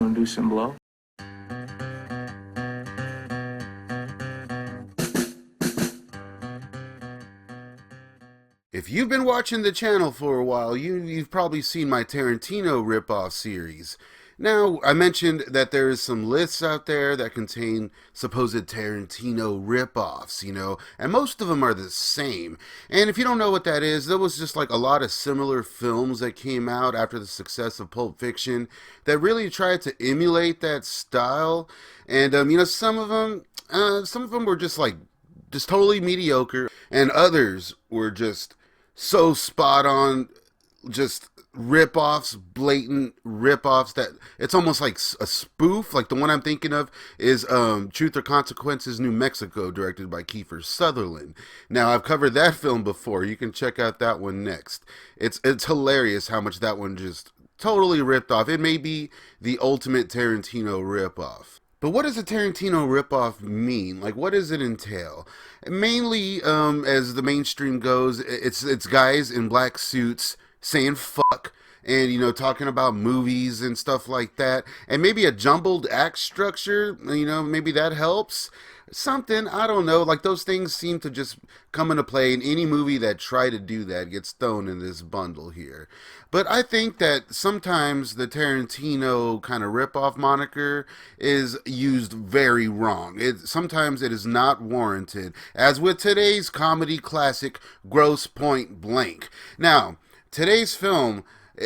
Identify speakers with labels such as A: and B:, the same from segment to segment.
A: Wanna do some blow?
B: If you've been watching the channel for a while, you've probably seen my Tarantino ripoff series. Now, I mentioned that there is some lists out there that contain supposed Tarantino ripoffs, and most of them are the same. And if you don't know what that is, there was just like a lot of similar films that came out after the success of Pulp Fiction that really tried to emulate that style. And some of them were just totally mediocre, and others were just so spot on, just rip-offs, blatant rip-offs that it's almost like a spoof. Like the one I'm thinking of is Truth or Consequences, New Mexico, directed by Kiefer Sutherland. Now, I've covered that film before. You can check out that one next. It's hilarious how much that one just totally ripped off. It may be the ultimate Tarantino rip-off. But what does a Tarantino ripoff mean? Like, what does it entail? Mainly, as the mainstream goes, it's guys in black suits saying fuck and, talking about movies and stuff like that. And maybe a jumbled act structure, maybe that helps. Something, I don't know, like those things seem to just come into play, and any movie that try to do that gets thrown in this bundle here. But I think that sometimes the Tarantino kind of ripoff moniker is used very wrong. Sometimes it is not warranted, as with today's comedy classic, Grosse Pointe. Now, today's film,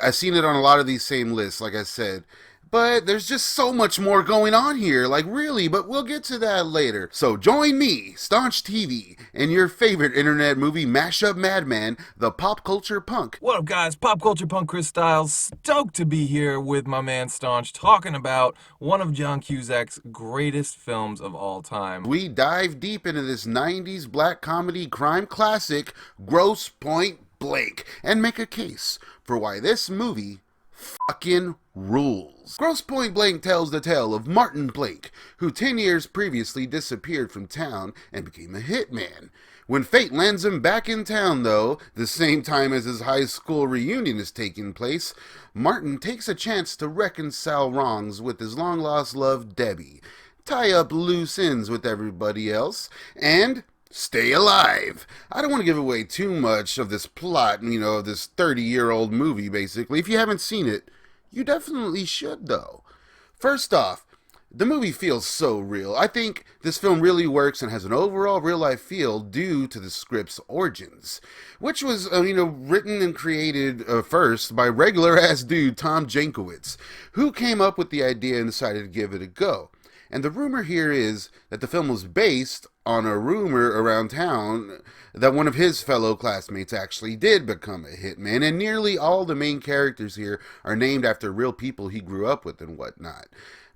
B: I've seen it on a lot of these same lists, like I said, but there's just so much more going on here, like really, but we'll get to that later. So join me, Staunch TV, and your favorite internet movie mashup madman, the pop culture punk.
C: What up, guys? Pop culture punk Chris Styles. Stoked to be here with my man Staunch, talking about one of John Cusack's greatest films of all time.
B: We dive deep into this 90s black comedy crime classic, Grosse Pointe, and make a case for why this movie fucking rules. Grosse Pointe tells the tale of Martin Blake, who 10 years previously disappeared from town and became a hitman. When fate lands him back in town, though, the same time as his high school reunion is taking place, Martin takes a chance to reconcile wrongs with his long-lost love, Debbie, tie up loose ends with everybody else, and stay alive. I don't want to give away too much of this plot, of this 30-year-old movie, basically. If you haven't seen it, you definitely should, though. First off, the movie feels so real. I think this film really works and has an overall real-life feel due to the script's origins, which was, written and created first by regular-ass dude Tom Jankiewicz, who came up with the idea and decided to give it a go. And the rumor here is that the film was based on a rumor around town that one of his fellow classmates actually did become a hitman, and nearly all the main characters here are named after real people he grew up with and whatnot.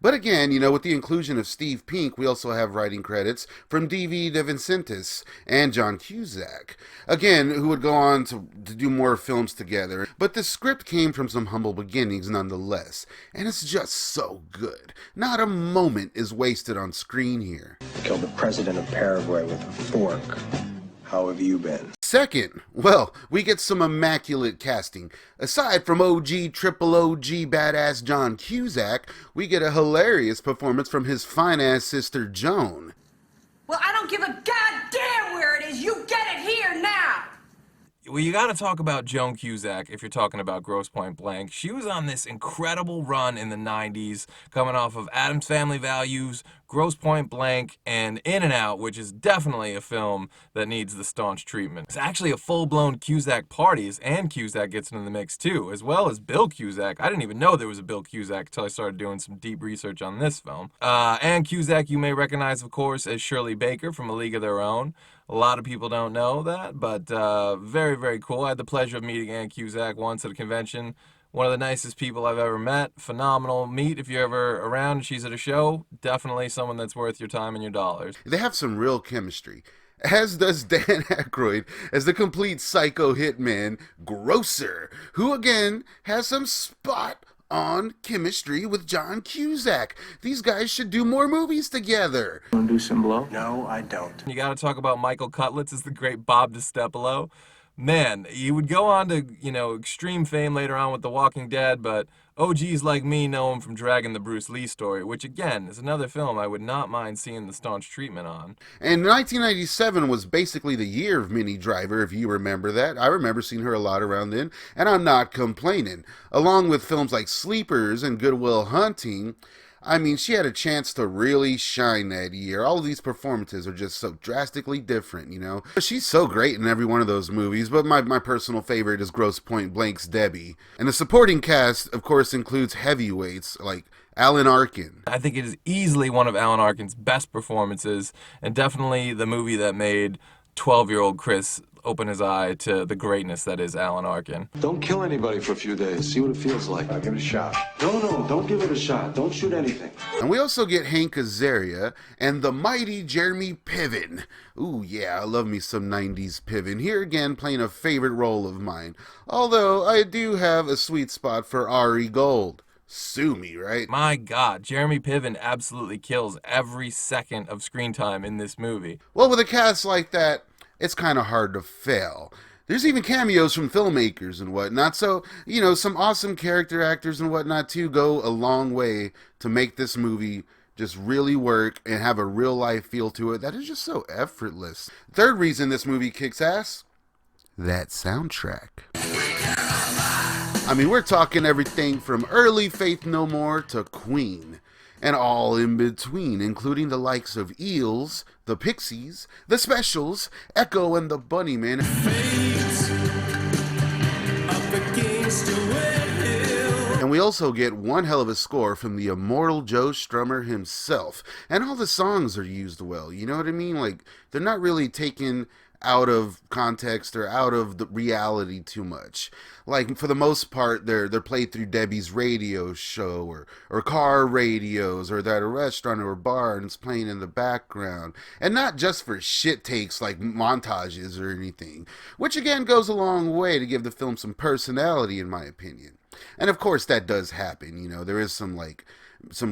B: But again, with the inclusion of Steve Pink, we also have writing credits from D.V. De Vincentis and John Cusack, again, who would go on to do more films together. But the script came from some humble beginnings nonetheless, and it's just so good. Not a moment is wasted on screen here.
D: Killed the president of Paraguay with a fork. How have you been?
B: Second, well, we get some immaculate casting. Aside from triple OG badass John Cusack, we get a hilarious performance from his fine-ass sister Joan.
E: Well, I don't give a goddamn where it is. You get it here now.
C: Well, you got to talk about Joan Cusack if you're talking about Grosse Pointe. She was on this incredible run in the 90s, coming off of Addams Family Values, Grosse Pointe, and In and Out, which is definitely a film that needs the Staunch treatment. It's actually a full-blown Cusack parties, and Cusack gets into the mix too, as well as Bill Cusack. I didn't even know there was a Bill Cusack until I started doing some deep research on this film. And Cusack you may recognize, of course, as Shirley Baker from A League of Their Own. A lot of people don't know that, but very, very cool. I had the pleasure of meeting Ann Cusack once at a convention. One of the nicest people I've ever met. Phenomenal meet if you're ever around and she's at a show. Definitely someone that's worth your time and your dollars.
B: They have some real chemistry, as does Dan Aykroyd as the complete psycho hitman, Grosser, who again has some spot on chemistry with John Cusack. These guys should do more movies together.
A: Wanna do some blow?
D: No, I don't.
C: You got to talk about Michael Cutlitz as the great Bob DiStefano. Man, he would go on to, extreme fame later on with The Walking Dead, but OGs like me know him from Dragging the Bruce Lee Story, which again is another film I would not mind seeing the Staunch treatment on.
B: And 1997 was basically the year of Minnie Driver, if you remember that. I remember seeing her a lot around then, and I'm not complaining. Along with films like Sleepers and Good Will Hunting, I mean, she had a chance to really shine that year. All of these performances are just so drastically different, you know? She's so great in every one of those movies, but my personal favorite is Grosse Pointe Blank's Debbie. And the supporting cast, of course, includes heavyweights like Alan Arkin.
C: I think it is easily one of Alan Arkin's best performances, and definitely the movie that made 12-year-old Chris open his eye to the greatness that is Alan Arkin.
A: Don't kill anybody for a few days. See what it feels like.
D: I'll give it a shot.
A: No, don't give it a shot. Don't shoot anything.
B: And we also get Hank Azaria and the mighty Jeremy Piven. Ooh, yeah, I love me some 90s Piven. Here again, playing a favorite role of mine. Although, I do have a sweet spot for Ari Gold. Sue me, right?
C: My God, Jeremy Piven absolutely kills every second of screen time in this movie.
B: Well, with a cast like that, it's kind of hard to fail. There's even cameos from filmmakers and whatnot, so, you know, some awesome character actors and whatnot, too, go a long way to make this movie just really work and have a real-life feel to it that is just so effortless. Third reason this movie kicks ass, that soundtrack. I mean, we're talking everything from early Faith No More to Queen, and all in between, including the likes of Eels, the Pixies, the Specials, Echo and the Bunnymen. And we also get one hell of a score from the immortal Joe Strummer himself. And all the songs are used well, you know what I mean? Like, they're not really taken out of context or out of the reality too much. Like, for the most part, they're played through Debbie's radio show or car radios, or that a restaurant or a bar and it's playing in the background. And not just for shit takes like montages or anything, which again goes a long way to give the film some personality, in my opinion. And of course that does happen, you know, there is some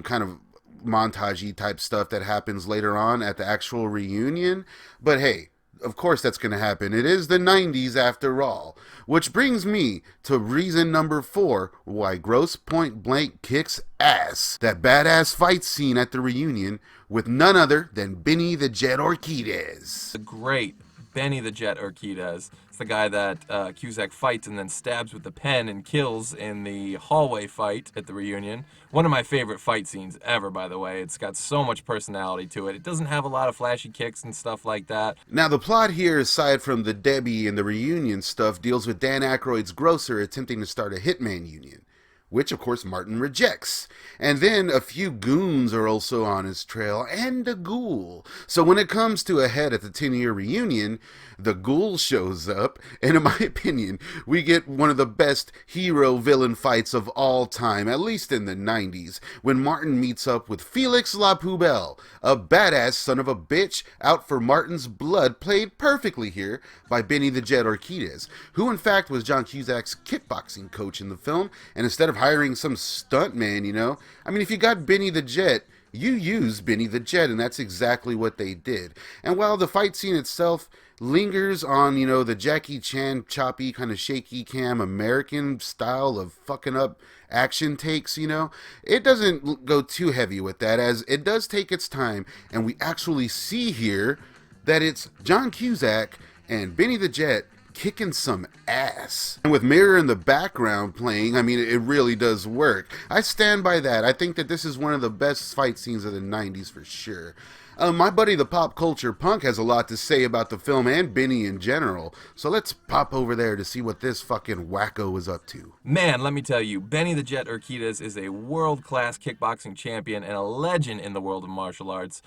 B: kind of montage-y type stuff that happens later on at the actual reunion, but hey, of course that's going to happen. It is the 90s after all. Which brings me to reason number 4 why Grosse Pointe Blank kicks ass. That badass fight scene at the reunion with none other than Benny the Jet Urquidez.
C: The great Benny the Jet Urquidez. It's the guy that Cusack fights and then stabs with the pen and kills in the hallway fight at the reunion. One of my favorite fight scenes ever, by the way. It's got so much personality to it. It doesn't have a lot of flashy kicks and stuff like that.
B: Now, the plot here, aside from the Debbie and the reunion stuff, deals with Dan Aykroyd's grocer attempting to start a hitman union, which, of course, Martin rejects. And then a few goons are also on his trail, and a ghoul. So when it comes to a head at the 10-year reunion, the ghoul shows up, and in my opinion, we get one of the best hero-villain fights of all time, at least in the 90s, when Martin meets up with Felix La Poubelle, a badass son of a bitch out for Martin's blood, played perfectly here by Benny the Jet Urquidez, who in fact was John Cusack's kickboxing coach in the film, and instead of hiring some stuntman, you know, I mean, if you got Benny the Jet, you use Benny the Jet, and that's exactly what they did. And while the fight scene itself lingers on, you know, the Jackie Chan choppy, kind of shaky cam American style of fucking up action takes, you know, it doesn't go too heavy with that, as it does take its time, and we actually see here that it's John Cusack and Benny the Jet kicking some ass. And with Mirror in the background playing, I mean, it really does work. I stand by that. I think that this is one of the best fight scenes of the 90s for sure. My buddy the Pop Culture Punk has a lot to say about the film and Benny in general, so let's pop over there to see what this fucking wacko is up to.
C: Man, let me tell you, Benny the Jet Urquidez is a world-class kickboxing champion and a legend in the world of martial arts.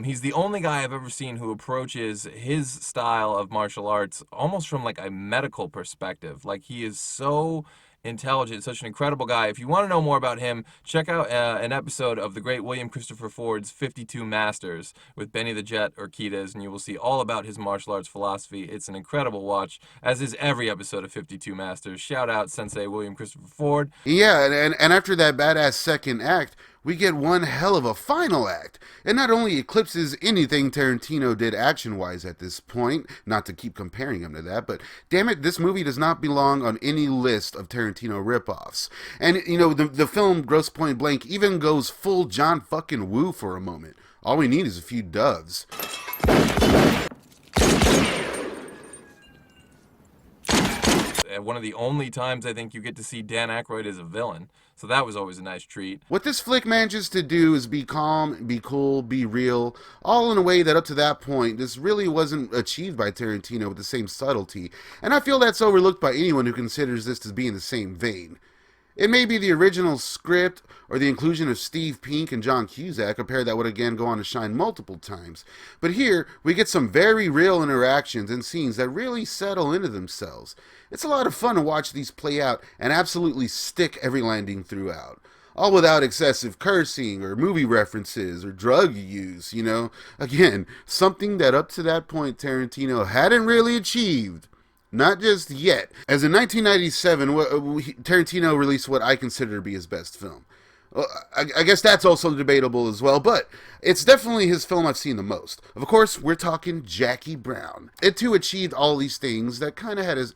C: He's the only guy I've ever seen who approaches his style of martial arts almost from like a medical perspective. Like, he is so intelligent, such an incredible guy. If you want to know more about him, check out an episode of the great William Christopher Ford's 52 Masters with Benny the Jet Urquidez, and you will see all about his martial arts philosophy. It's an incredible watch, as is every episode of 52 Masters. Shout out Sensei William Christopher Ford.
B: Yeah, and after that badass second act, we get one hell of a final act. It not only eclipses anything Tarantino did action-wise at this point, not to keep comparing him to that, but damn it, this movie does not belong on any list of Tarantino ripoffs. And, you know, the film Grosse Pointe even goes full John fucking Woo for a moment. All we need is a few doves.
C: One of the only times I think you get to see Dan Aykroyd as a villain. So that was always a nice treat.
B: What this flick manages to do is be calm, be cool, be real, all in a way that up to that point, this really wasn't achieved by Tarantino with the same subtlety. And I feel that's overlooked by anyone who considers this to be in the same vein. It may be the original script or the inclusion of Steve Pink and John Cusack, a pair that would again go on to shine multiple times. But here, we get some very real interactions and scenes that really settle into themselves. It's a lot of fun to watch these play out and absolutely stick every landing throughout. All without excessive cursing or movie references or drug use, you know? Again, something that up to that point Tarantino hadn't really achieved. Not just yet. As in 1997, Tarantino released what I consider to be his best film. Well, I guess that's also debatable as well, but it's definitely his film I've seen the most. Of course, we're talking Jackie Brown. It too achieved all these things that kind of has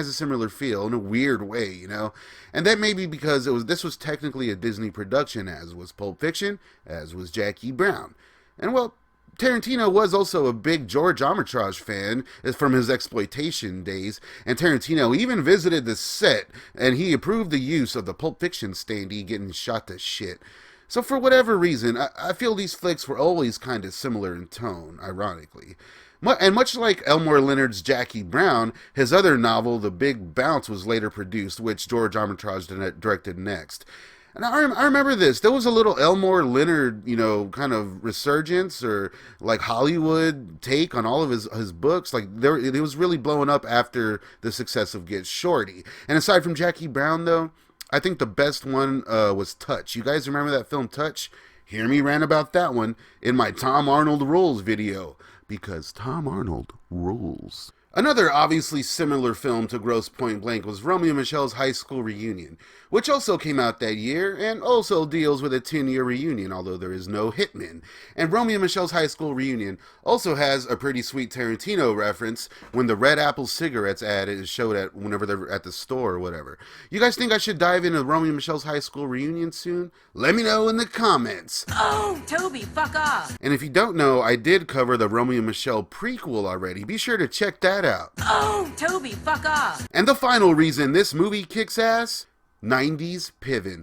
B: a similar feel in a weird way, you know. And that may be because this was technically a Disney production, as was Pulp Fiction, as was Jackie Brown. And well, Tarantino was also a big George Armitage fan from his exploitation days, and Tarantino even visited the set, and he approved the use of the Pulp Fiction standee getting shot to shit. So for whatever reason, I feel these flicks were always kind of similar in tone, ironically. And much like Elmore Leonard's Jackie Brown, his other novel, The Big Bounce, was later produced, which George Armitage directed next. And I remember this. There was a little Elmore Leonard, you know, kind of resurgence or like Hollywood take on all of his books. Like it was really blowing up after the success of Get Shorty. And aside from Jackie Brown, though, I think the best one was Touch. You guys remember that film Touch? Hear me rant about that one in my Tom Arnold Rules video. Because Tom Arnold rules. Another obviously similar film to Grosse Pointe was Romeo and Michelle's High School Reunion, which also came out that year and also deals with a 10-year reunion, although there is no hitman. And Romeo and Michelle's High School Reunion also has a pretty sweet Tarantino reference when the Red Apple cigarettes ad is showed at whenever they're at the store or whatever. You guys think I should dive into Romeo and Michelle's High School Reunion soon? Let me know in the comments.
E: Oh, Toby, fuck off.
B: And if you don't know, I did cover the Romeo and Michelle prequel already. Be sure to check that out.
E: Oh, Toby, fuck off.
B: And the final reason this movie kicks ass, 90s Piven.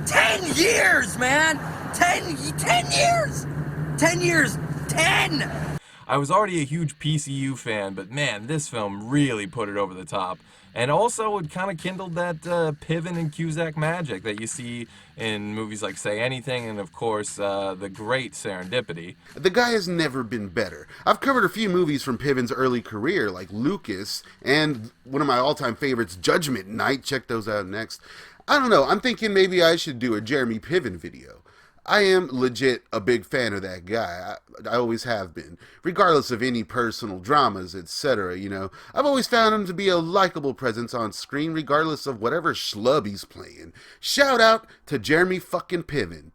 F: 10 years, man! 10 years! 10 years! 10!
C: I was already a huge PCU fan, but man, this film really put it over the top. And also, it kind of kindled that Piven and Cusack magic that you see in movies like Say Anything and, of course, the great Serendipity.
B: The guy has never been better. I've covered a few movies from Piven's early career, like Lucas, and one of my all-time favorites, Judgment Night. Check those out next. I don't know, I'm thinking maybe I should do a Jeremy Piven video. I am legit a big fan of that guy. I always have been. Regardless of any personal dramas, etc., you know. I've always found him to be a likable presence on screen, regardless of whatever schlub he's playing. Shout out to Jeremy fucking Piven.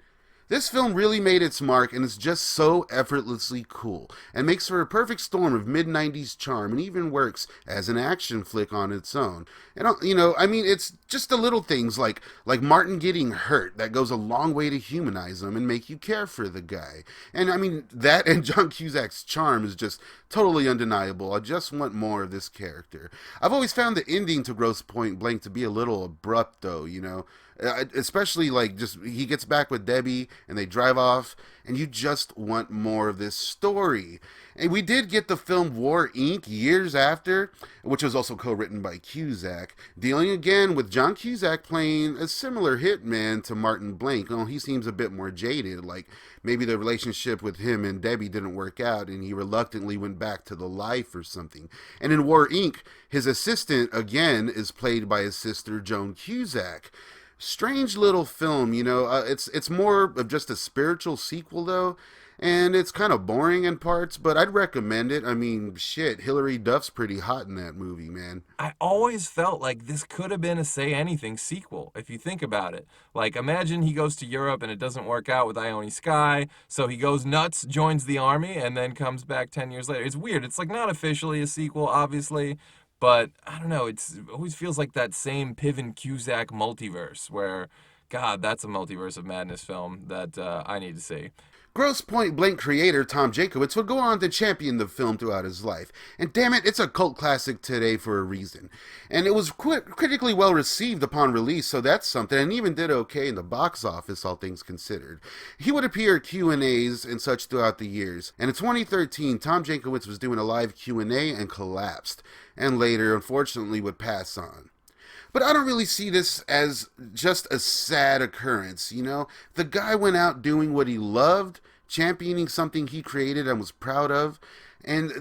B: This film really made its mark, and it's just so effortlessly cool, and makes for a perfect storm of mid-90s charm, and even works as an action flick on its own. And, you know, I mean, it's just the little things like Martin getting hurt that goes a long way to humanize him and make you care for the guy. And, I mean, that and John Cusack's charm is just totally undeniable. I just want more of this character. I've always found the ending to Grosse Pointe to be a little abrupt, though, you know. Especially like just he gets back with Debbie and they drive off and you just want more of this story. And we did get the film War Inc. years after, which was also co-written by Cusack, dealing again with John Cusack playing a similar hitman to Martin Blank. Well, he seems a bit more jaded, like maybe the relationship with him and Debbie didn't work out and he reluctantly went back to the life or something. And in War Inc., his assistant again is played by his sister Joan Cusack. Strange little film, you know. It's more of just a spiritual sequel, though. and it's kind of boring in parts, but I'd recommend it. I mean, shit, Hilary Duff's pretty hot in that movie, man.
C: I always felt like this could have been a Say Anything sequel, if you think about it. Like, imagine he goes to Europe and it doesn't work out with Ione Skye, so he goes nuts, joins the army, and then comes back 10 years later. It's weird. It's like not officially a sequel, obviously, but I don't know. It always feels like that same Piven Cusack multiverse where, God, that's a multiverse of madness film that I need to see.
B: Grosse Point Blank creator Tom Jankowicz would go on to champion the film throughout his life. And damn it, it's a cult classic today for a reason. And it was critically well received upon release, so that's something, and even did okay in the box office, all things considered. He would appear at Q&As and such throughout the years. And in 2013, Tom Jankowicz was doing a live Q&A and collapsed. And later, unfortunately, would pass on. But I don't really see this as just a sad occurrence, you know? The guy went out doing what he loved, championing something he created and was proud of. And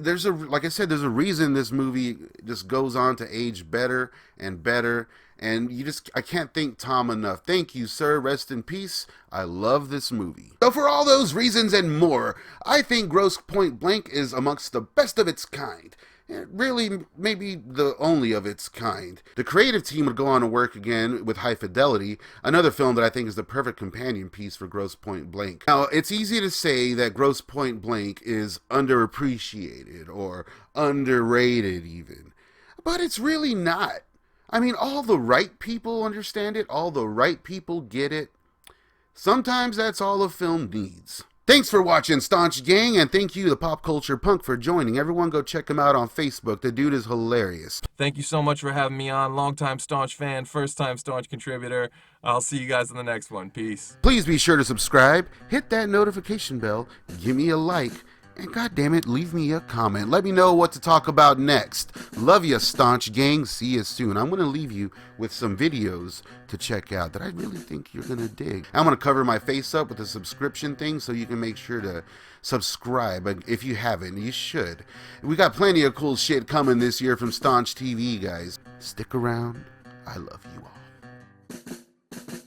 B: like I said, there's a reason this movie just goes on to age better and better. And I can't thank Tom enough. Thank you, sir. Rest in peace. I love this movie. So for all those reasons and more, I think Grosse Point Blank is amongst the best of its kind. Really, maybe the only of its kind. The creative team would go on to work again with High Fidelity, another film that I think is the perfect companion piece for Grosse Point Blank. Now, it's easy to say that Grosse Point Blank is underappreciated or underrated even, but it's really not. I mean, all the right people understand it, all the right people get it. Sometimes that's all a film needs. Thanks for watching, Staunch Gang, and thank you to Pop Culture Punk for joining. Everyone go check him out on Facebook. The dude is hilarious.
C: Thank you so much for having me on. Longtime Staunch fan, first-time Staunch contributor. I'll see you guys in the next one. Peace.
B: Please be sure to subscribe, hit that notification bell, give me a like, and goddammit, leave me a comment. Let me know what to talk about next. Love ya, Staunch Gang. See you soon. I'm going to leave you with some videos to check out that I really think you're going to dig. I'm going to cover my face up with a subscription thing so you can make sure to subscribe. If you haven't, you should. We got plenty of cool shit coming this year from Staunch TV, guys. Stick around. I love you all.